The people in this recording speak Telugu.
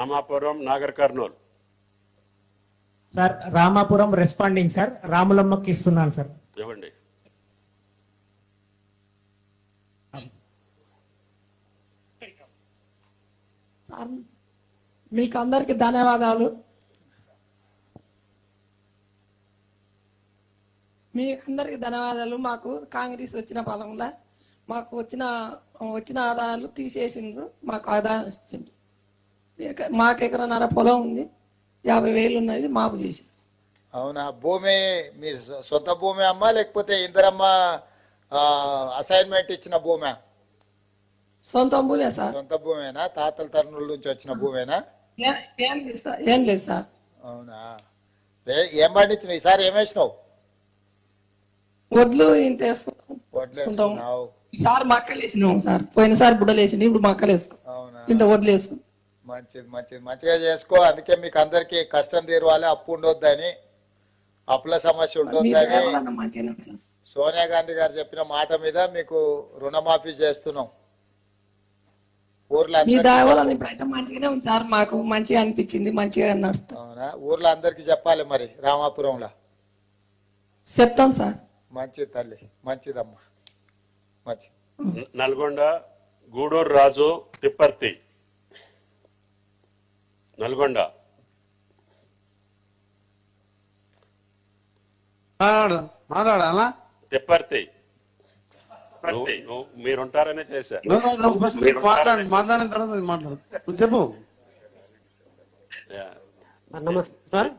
Ramapuram Nagar Kurnool. Sir Ramapuram responding sir, రాములమ్మకి ఇస్తున్నాను సార్. ఇవ్వండి. సార్ మీకు అందరికి ధన్యవాదాలు. మాకు కాంగ్రెస్ వచ్చిన ఫలంలో మాకు వచ్చిన ఆదాయాలు తీసేసిండ్రు, మాకు ఆదాయం ఇచ్చిండ్రు. మాకు ఎకరన్నర పొలం ఉంది, 50,000 ఉన్నది మాపు చేసి. అవునా? భూమి మీ సొంత భూమి అమ్మా లేకపోతే ఇందరమ్మ అసైన్మెంట్ ఇచ్చిన భూమి? సొంత భూమే సార్. సొంత భూమేనా? తాతల తరుణుల నుంచి వచ్చిన భూమేనా? ఏం లేదు సార్. అవునా? ఏం పండించినావు ఈసారి? ఏం వేసినావు? వడ్లు ఇంత వడ్లు వేసుకున్నావు? ఈసారి మక్కలు వేసినాం సార్. పోయినసారి బుడ్డలు వేసింది, ఇప్పుడు మక్కలు వేసుకున్నాం. అవునా? ఇంత వడ్లు వేసుకున్నాం. మంచిది మంచిది, మంచిగా చేసుకో. అందుకే మీకు అందరికి కష్టం తీరవాలి, అప్పు ఉండొద్దని, అప్పుల సమస్య ఉండొద్దని సోనియా గాంధీ గారు చెప్పిన మాట మీద మీకు రుణమాఫీ చేస్తున్నాం. ఊర్లో మంచిగానే ఉంది సార్, మాకు మంచిగా అనిపించింది, మంచిగా నడుస్తాం. అవునా? ఊర్లో అందరికి చెప్పాలి మరి. రామాపురంలో చెప్తాం సార్. మంచిది తల్లి, మంచిదమ్మా, మంచిది. నల్గొండ గూడూరు రాజు తిప్పర్తి. నల్గొండ మాట్లాడాలా? తిప్పర్తి. మీరుంటారనే చేశా. మాట్లాడిన తర్వాత మాట్లాడు, చెప్పు. నమస్తే సార్.